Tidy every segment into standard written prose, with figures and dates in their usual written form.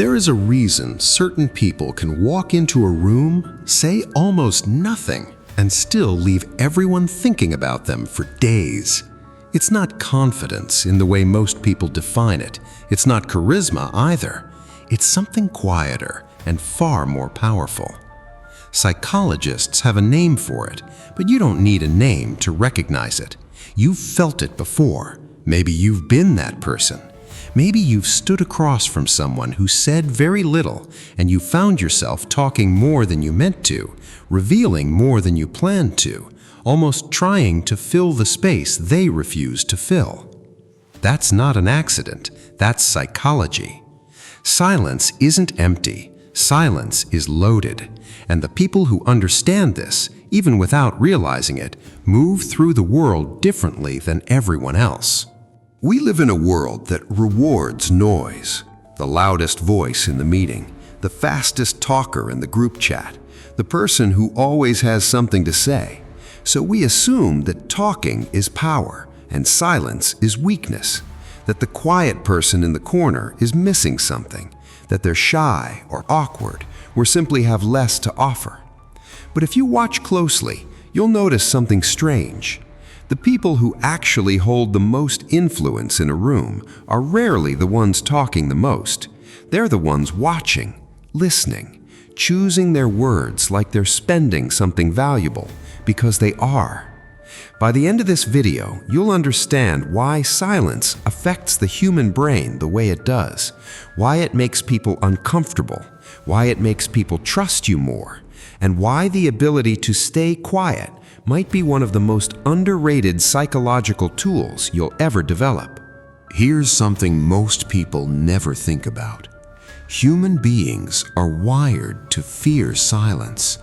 There is a reason certain people can walk into a room, say almost nothing, and still leave everyone thinking about them for days. It's not confidence in the way most people define it. It's not charisma either. It's something quieter and far more powerful. Psychologists have a name for it, but you don't need a name to recognize it. You've felt it before. Maybe you've been that person. Maybe you've stood across from someone who said very little, and you found yourself talking more than you meant to, revealing more than you planned to, almost trying to fill the space they refused to fill. That's not an accident. That's psychology. Silence isn't empty. Silence is loaded. And the people who understand this, even without realizing it, move through the world differently than everyone else. We live in a world that rewards noise. The loudest voice in the meeting, the fastest talker in the group chat, the person who always has something to say. So we assume that talking is power and silence is weakness, that the quiet person in the corner is missing something, that they're shy or awkward or simply have less to offer. But if you watch closely, you'll notice something strange. The people who actually hold the most influence in a room are rarely the ones talking the most. They're the ones watching, listening, choosing their words like they're spending something valuable, because they are. By the end of this video, you'll understand why silence affects the human brain the way it does, why it makes people uncomfortable, why it makes people trust you more, and why the ability to stay quiet might be one of the most underrated psychological tools you'll ever develop. Here's something most people never think about. Human beings are wired to fear silence.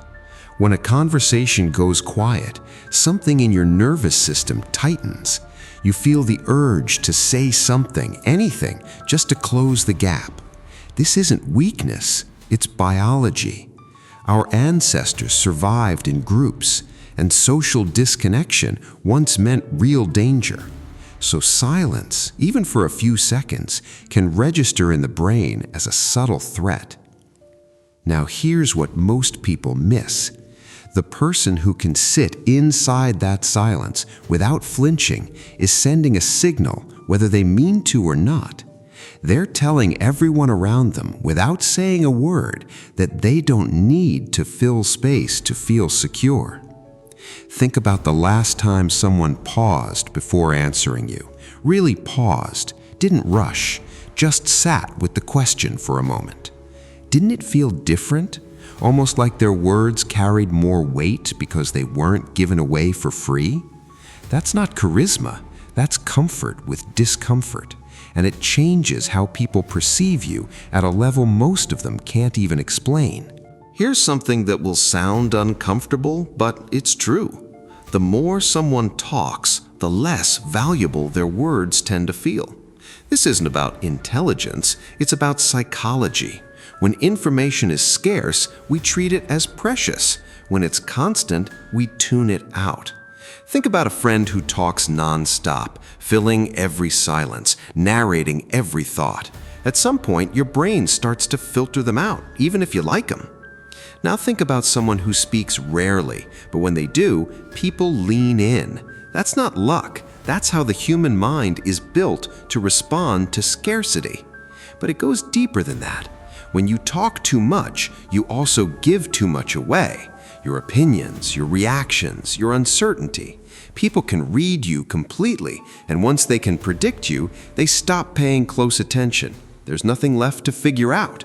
When a conversation goes quiet, something in your nervous system tightens. You feel the urge to say something, anything, just to close the gap. This isn't weakness, it's biology. Our ancestors survived in groups, and social disconnection once meant real danger. So silence, even for a few seconds, can register in the brain as a subtle threat. Now here's what most people miss. The person who can sit inside that silence without flinching is sending a signal, whether they mean to or not. They're telling everyone around them, without saying a word, that they don't need to fill space to feel secure. Think about the last time someone paused before answering you. Really paused, didn't rush, just sat with the question for a moment. Didn't it feel different? Almost like their words carried more weight because they weren't given away for free? That's not charisma, that's comfort with discomfort. And it changes how people perceive you at a level most of them can't even explain. Here's something that will sound uncomfortable, but it's true. The more someone talks, the less valuable their words tend to feel. This isn't about intelligence, it's about psychology. When information is scarce, we treat it as precious. When it's constant, we tune it out. Think about a friend who talks non-stop, filling every silence, narrating every thought. At some point, your brain starts to filter them out, even if you like them. Now think about someone who speaks rarely, but when they do, people lean in. That's not luck. That's how the human mind is built to respond to scarcity. But it goes deeper than that. When you talk too much, you also give too much away. Your opinions, your reactions, your uncertainty. People can read you completely, and once they can predict you, they stop paying close attention. There's nothing left to figure out.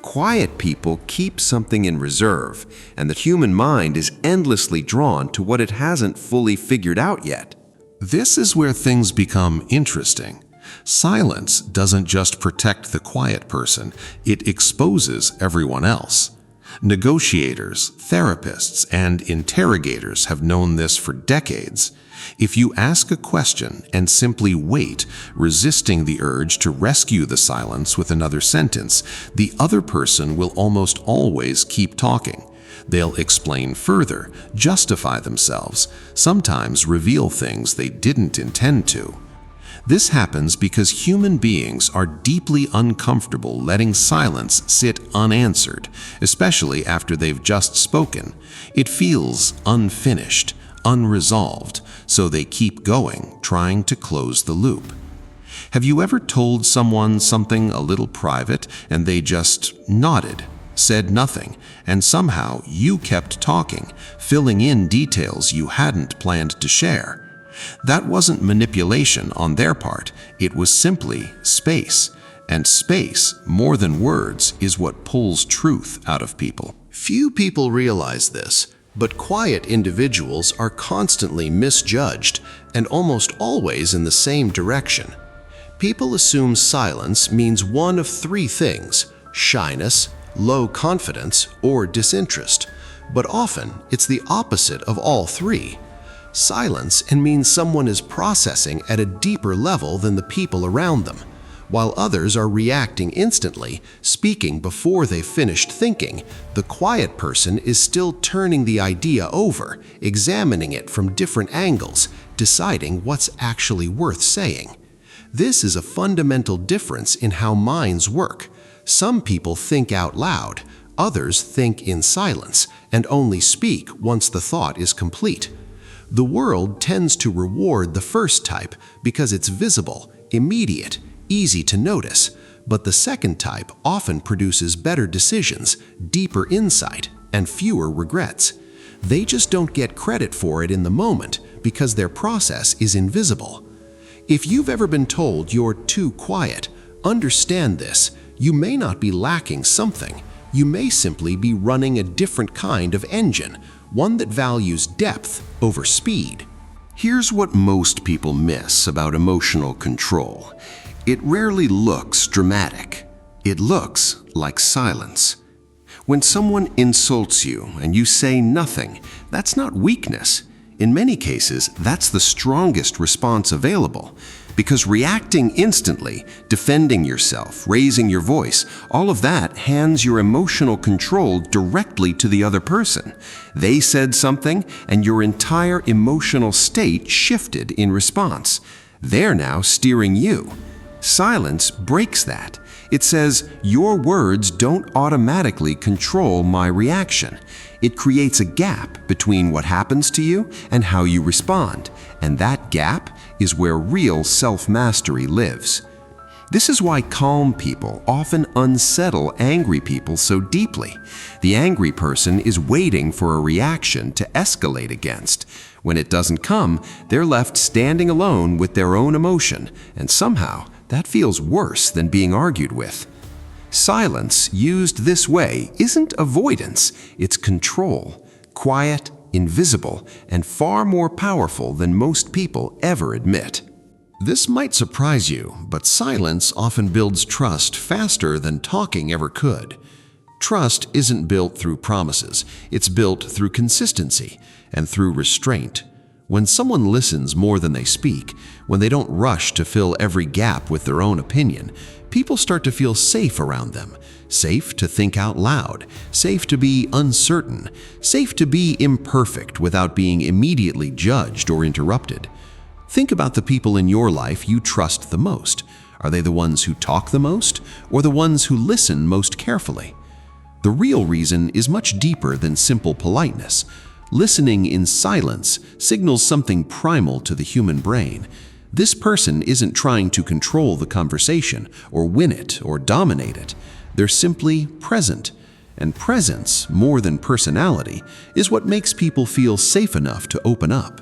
Quiet people keep something in reserve, and the human mind is endlessly drawn to what it hasn't fully figured out yet. This is where things become interesting. Silence doesn't just protect the quiet person, it exposes everyone else. Negotiators, therapists, and interrogators have known this for decades. If you ask a question and simply wait, resisting the urge to rescue the silence with another sentence, the other person will almost always keep talking. They'll explain further, justify themselves, sometimes reveal things they didn't intend to. This happens because human beings are deeply uncomfortable letting silence sit unanswered, especially after they've just spoken. It feels unfinished, unresolved, so they keep going, trying to close the loop. Have you ever told someone something a little private and they just nodded, said nothing, and somehow you kept talking, filling in details you hadn't planned to share? That wasn't manipulation on their part, it was simply space. And space, more than words, is what pulls truth out of people. Few people realize this, but quiet individuals are constantly misjudged and almost always in the same direction. People assume silence means one of three things: shyness, low confidence, or disinterest. But often, it's the opposite of all three. Silence can mean someone is processing at a deeper level than the people around them. While others are reacting instantly, speaking before they've finished thinking, the quiet person is still turning the idea over, examining it from different angles, deciding what's actually worth saying. This is a fundamental difference in how minds work. Some people think out loud, others think in silence, and only speak once the thought is complete. The world tends to reward the first type because it's visible, immediate, easy to notice, but the second type often produces better decisions, deeper insight, and fewer regrets. They just don't get credit for it in the moment because their process is invisible. If you've ever been told you're too quiet, understand this: you may not be lacking something. You may simply be running a different kind of engine, one that values depth over speed. Here's what most people miss about emotional control. It rarely looks dramatic. It looks like silence. When someone insults you and you say nothing, that's not weakness. In many cases, that's the strongest response available. Because reacting instantly, defending yourself, raising your voice, all of that hands your emotional control directly to the other person. They said something, and your entire emotional state shifted in response. They're now steering you. Silence breaks that. It says, your words don't automatically control my reaction. It creates a gap between what happens to you and how you respond, and that gap is where real self-mastery lives. This is why calm people often unsettle angry people so deeply. The angry person is waiting for a reaction to escalate against. When it doesn't come, they're left standing alone with their own emotion, and somehow that feels worse than being argued with. Silence used this way isn't avoidance, it's control. Quiet, invisible, and far more powerful than most people ever admit. This might surprise you, but silence often builds trust faster than talking ever could. Trust isn't built through promises, it's built through consistency and through restraint. When someone listens more than they speak, when they don't rush to fill every gap with their own opinion, people start to feel safe around them. Safe to think out loud, safe to be uncertain, safe to be imperfect without being immediately judged or interrupted. Think about the people in your life you trust the most. Are they the ones who talk the most, or the ones who listen most carefully? The real reason is much deeper than simple politeness. Listening in silence signals something primal to the human brain. This person isn't trying to control the conversation, or win it, or dominate it. They're simply present. And presence, more than personality, is what makes people feel safe enough to open up.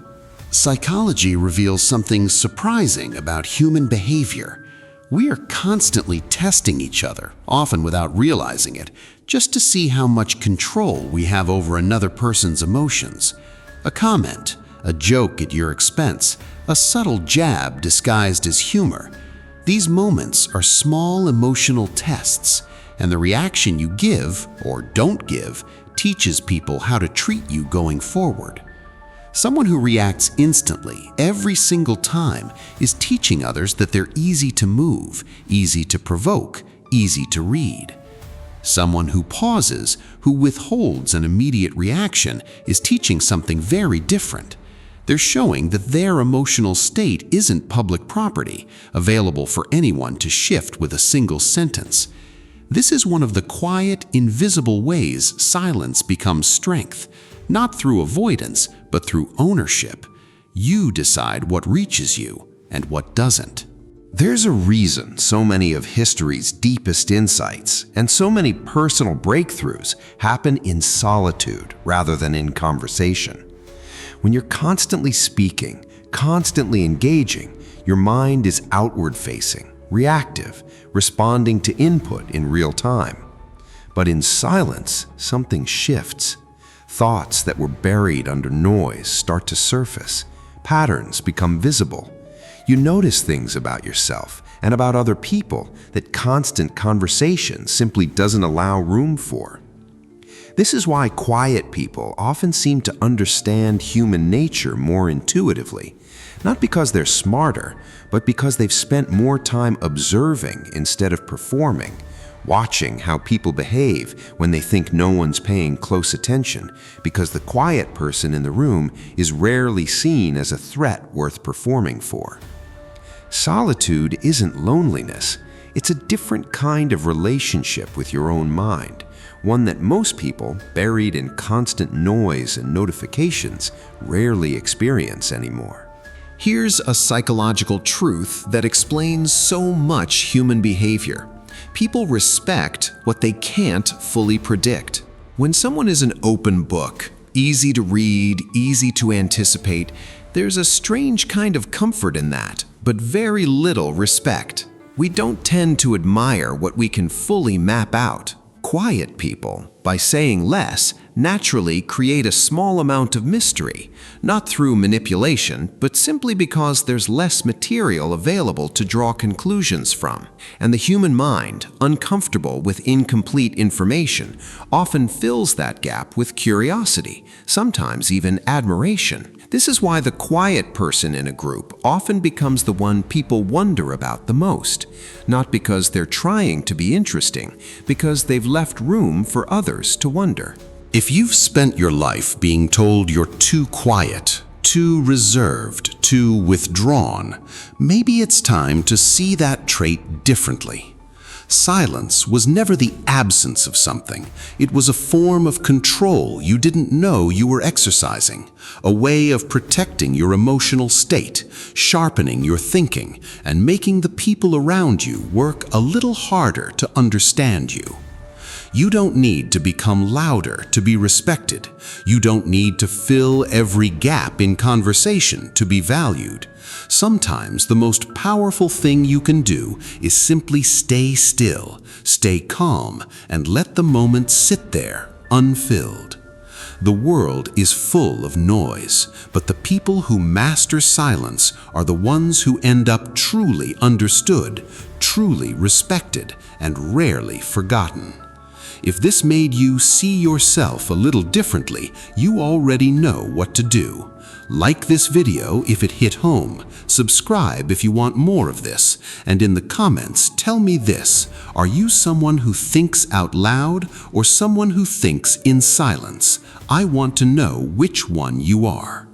Psychology reveals something surprising about human behavior. We are constantly testing each other, often without realizing it, just to see how much control we have over another person's emotions. A comment, a joke at your expense, a subtle jab disguised as humor. These moments are small emotional tests, and the reaction you give, or don't give, teaches people how to treat you going forward. Someone who reacts instantly every single time is teaching others that they're easy to move, easy to provoke, easy to read. Someone who pauses, who withholds an immediate reaction, is teaching something very different. They're showing that their emotional state isn't public property, available for anyone to shift with a single sentence. This is one of the quiet, invisible ways silence becomes strength, not through avoidance, but through ownership. You decide what reaches you and what doesn't. There's a reason so many of history's deepest insights and so many personal breakthroughs happen in solitude rather than in conversation. When you're constantly speaking, constantly engaging, your mind is outward-facing, reactive, responding to input in real time. But in silence, something shifts. Thoughts that were buried under noise start to surface. Patterns become visible. You notice things about yourself and about other people that constant conversation simply doesn't allow room for. This is why quiet people often seem to understand human nature more intuitively, not because they're smarter, but because they've spent more time observing instead of performing, watching how people behave when they think no one's paying close attention, because the quiet person in the room is rarely seen as a threat worth performing for. Solitude isn't loneliness. It's a different kind of relationship with your own mind, one that most people, buried in constant noise and notifications, rarely experience anymore. Here's a psychological truth that explains so much human behavior. People respect what they can't fully predict. When someone is an open book, easy to read, easy to anticipate, there's a strange kind of comfort in that, but very little respect. We don't tend to admire what we can fully map out. Quiet people, by saying less, naturally create a small amount of mystery, not through manipulation, but simply because there's less material available to draw conclusions from. And the human mind, uncomfortable with incomplete information, often fills that gap with curiosity, sometimes even admiration. This is why the quiet person in a group often becomes the one people wonder about the most, not because they're trying to be interesting, because they've left room for others to wonder. If you've spent your life being told you're too quiet, too reserved, too withdrawn, maybe it's time to see that trait differently. Silence was never the absence of something. It was a form of control you didn't know you were exercising, a way of protecting your emotional state, sharpening your thinking, and making the people around you work a little harder to understand you. You don't need to become louder to be respected. You don't need to fill every gap in conversation to be valued. Sometimes the most powerful thing you can do is simply stay still, stay calm, and let the moment sit there, unfilled. The world is full of noise, but the people who master silence are the ones who end up truly understood, truly respected, and rarely forgotten. If this made you see yourself a little differently, you already know what to do. Like this video if it hit home, subscribe if you want more of this, and in the comments tell me this: are you someone who thinks out loud or someone who thinks in silence? I want to know which one you are.